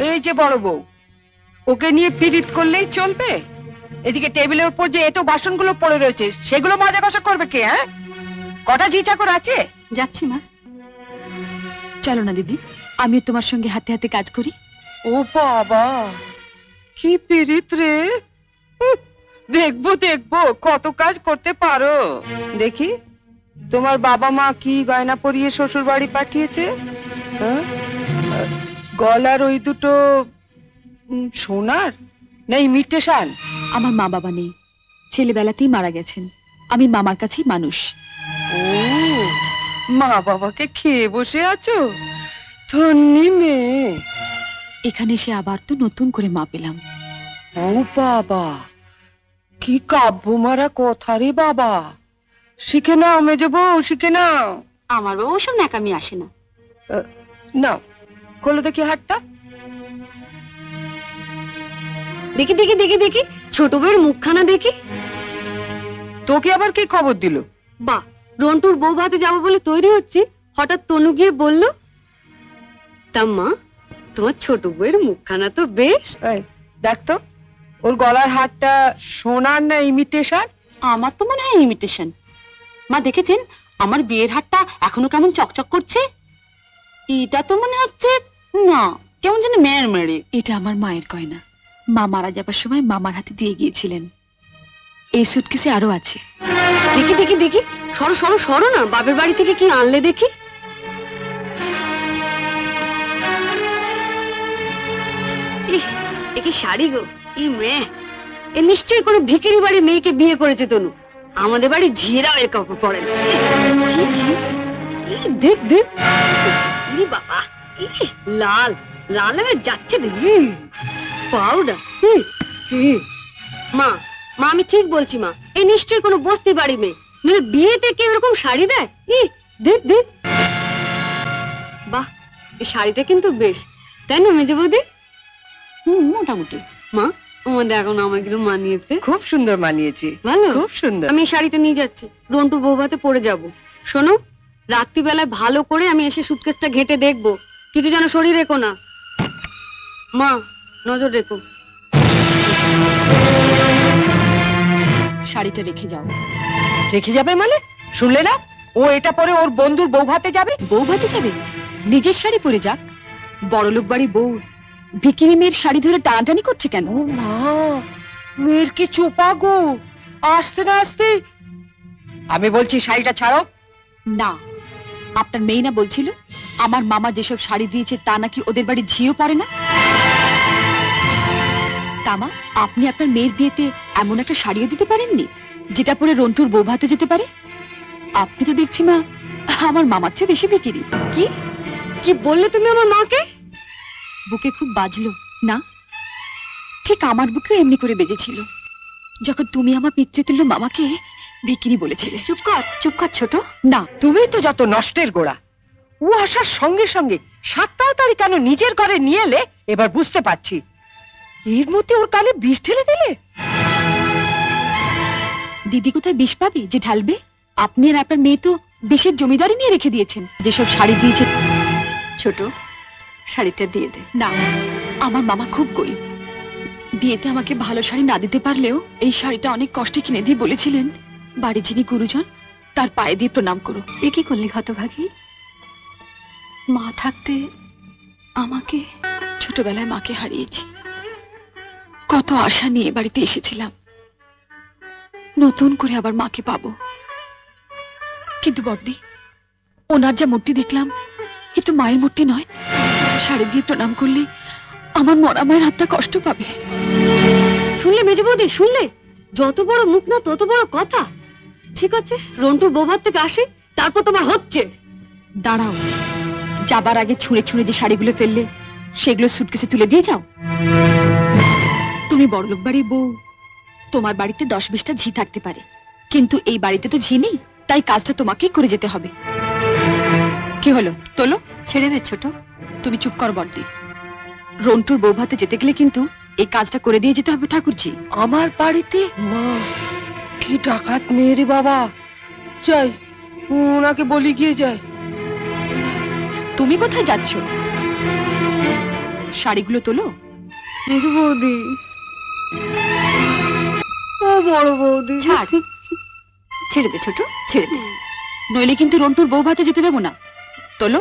এই যে বড় বউ, ওকে নিয়ে পীড়িত করলেই চলবে? এদিকে টেবিলের উপর যে এটো বাসনগুলো পড়ে রয়েছে সেগুলো মাজা ঘষা করবে কে? হ্যাঁ, কটা ঝি চাকর আছে? যাচ্ছি মা। চলো না দিদি, আমি তোমার সঙ্গে হাতে হাতে কাজ করি। ও বাবা, কি পীড়িত রে! দেখবো দেখবো কত কাজ করতে পারো। দেখি তোমার বাবা মা কি গয়না পরিয়ে শ্বশুর বাড়ি পাঠিয়েছে। গলার ওই দুটো সোনার না ইমিটেশন? আমার মা বাবা নেই, ছেলেবেলাতেই মারা গেছেন। আমি মামার কাছেই মানুষ। ও, মা বাবাকে খেয়ে বসে আছো? ধন্যি মেয়ে। এখানে এসে আবার তো নতুন করে মা পেলাম। ও বাবা, কি কাব্য মারা কথা রে বাবা। শিখে নাও মেজো বউ, শিখে নাও। আমার বাবা ওসব ন্যাকামি আসে না। নাও, খোলো দেখি হাতটা। দেখি দেখি দেখি দেখি, ছোট বউয়ের মুখখানা দেখি। তোকে আবার কি খবর দিল? বাহ, রন্টুর বউ ভাতে যাবো বলে তৈরি হচ্ছে, হঠাৎ তনু গিয়ে বলল, তা মা তোমার ছোট বউয়ের মুখখানা তো বেশ। দেখ তো, ওর গলার হারটা সোনার না ইমিটেশন? আমার তো মনে হয় ইমিটেশন। মা দেখেছেন আমার বিয়ের হারটা এখনো কেমন চকচক করছে? এটা তো মনে হচ্ছে না, কেমন যেন মেয়ের মেরে। এটা আমার মায়ের গয়না, মা মারা যাবার সময় মামার হাতে দিয়ে গিয়েছিলেন। এই সুটকেসে আরো আছে। দেখি দেখি দেখি, সরো সরো সরো না, বাপের বাড়ি থেকে কি আনলে দেখি। কি শাড়ি গো, ই মেয়ে, এ নিশ্চয়ই কোনো ভিখারি বাড়ির মেয়েকে বিয়ে করেছে তনু। আমাদের বাড়ি ঝিয়েরাও এর কাপড় পরে না। দেখ দেখ বাবা, লাল লাল যাচ্ছে দেখি পাউডার। মা মা আমি ঠিক বলছি মা, এই নিশ্চয়ই কোনো বস্তি বাড়ি মেয়ে, নইলে বিয়েতে কেউ এরকম শাড়ি দেয়? দেখ দেখ, বাহ, এই শাড়িটা কিন্তু বেশ, তাই না মেজো বৌদি? মোটামুটি। মা আমাদের এখন আমাকে মানিয়েছে, খুব সুন্দর মানিয়েছে। ভালো, খুব সুন্দর। আমি শাড়িটা নিয়ে যাচ্ছি, রন্টুর বউ ভাতে পরে যাব। শোনো, রাত্রিবেলায় ভালো করে আমি এসে সুটকেসটা ঘেটে দেখবো, কিছু যেন শরীর রেখো না। মা নজর রেখো। শাড়িটা রেখে যাও। রেখে যাবে মানে? শুনলে না, ও এটা পরে ওর বন্ধুর বউ ভাতে যাবে। বউ ভাতে যাবে? নিজের শাড়ি পরে যাক। বড়লোক বাড়ির বউ ভিখিরি মেয়ের শাড়ি ধরে টানাটানি করছে কেন? ও মা, মেয়ের কি চোপা গো, আসতে না আসতে। আমি বলছি শাড়িটা ছাড়ো। না, আপনার মেয়ে না বলছিল আমার মামা যেসব শাড়ি দিয়েছে তা নাকি ওদের বাড়ি ঝিও পড়ে না? তামা, আপনি আপনার মেয়ের বিয়েতে এমন একটা শাড়িও দিতে পারেননি যেটা পরে রন্টুর বউ ভাতে যেতে পারে? আপনি তো দেখছি মা আমার মামার চেয়ে বেশি বিকিরি। কি কি বললে তুমি আমার মাকে? বুকে খুব বাজলো না? ঠিক আমার বুকে এমনি করে বেজেছিল যখন তুমি আমার পিতৃতুল্য মামাকে বিকিরি বলেছিলে। চুপ কর ছোট। না, তুমি তো যত নষ্টের গোড়া। ও আসার সঙ্গে সঙ্গে 7 তাড়াতাড়ি কেন নিজের ঘরে নিয়ে এলে এবার বুঝতে পারছি। এর মধ্যে ওর কানে বিষ ঢেলে দিলে। দিদি কোথায় বিষ পাবে যে ঢালবে? আপনি আর আপনার মেয়ে তো বিষের জমিদারি নিয়ে রেখে দিয়েছেন। যেসব শাড়ি দিয়েছে। ছোট, শাড়িটা দিয়ে দে। না, আমার মামা খুব গরিব, বিয়েতে আমাকে ভালো শাড়ি না দিতে পারলেও এই শাড়িটা অনেক কষ্টে কিনে দিয়ে বলেছিলেন বাড়ি যিনি গুরুজন তার পায়ে দিয়ে প্রণাম করো। এ কি করলি হতভাগী? মা থাকতে আমাকে, ছোটবেলায় মাকে হারিয়েছি, কত আশা নিয়ে বাড়িতে এসেছিলাম, নতুন করে আবার মাকে পাবো। কিন্তু বড়দি, ওনার যা মূর্তি দেখলাম এ তো মায়ের মূর্তি নয়। শাড়ি দিয়ে প্রণাম করলে আমার মরা মায়ের হাতটা কষ্ট পাবে। শুনলে মেজে বৌদি, শুনলে? যত বড় মুখ না তত বড় কথা। ঠিক আছে, রন্টুর বউ ভাত থেকে আসে, তারপর তোমার হচ্ছে। দাঁড়াও, যাবার আগে ছুঁড়ে ছুঁড়ে যে শাড়িগুলো ফেললে সেগুলো সুটকেসে তুলে দিয়ে যাও। তুমি বড়লোক বাড়ির বউ, তোমার বাড়িতে 10-20টা ঝি থাকতে পারে, কিন্তু এই বাড়িতে তো ঝি নেই, তাই কাজটা তোমাকেই করে যেতে হবে। কি হলো, তোলো। ছেড়ে দে ছোট। তুমি চুপ কর বড়দি। রন্টুর বউ ভাতে যেতে গেলে কিন্তু এই কাজটা করে দিয়ে যেতে হবে ঠাকুরজি। আমার বাড়িতে? মা, কি ডাকাত মেয়ে রে বাবা। যাই, ওনাকে বলি গিয়ে যায়। তুমি কোথায় যাচ্ছ? শাড়িগুলো তোলো। মেজো বৌদি, ও বড় বৌদি, ছাড়, ছেড়ে দে ছোট, ছেড়ে দে, নইলে কিন্তু রন্টুর বউ ভাতে যেতে দেবো না। তোলো।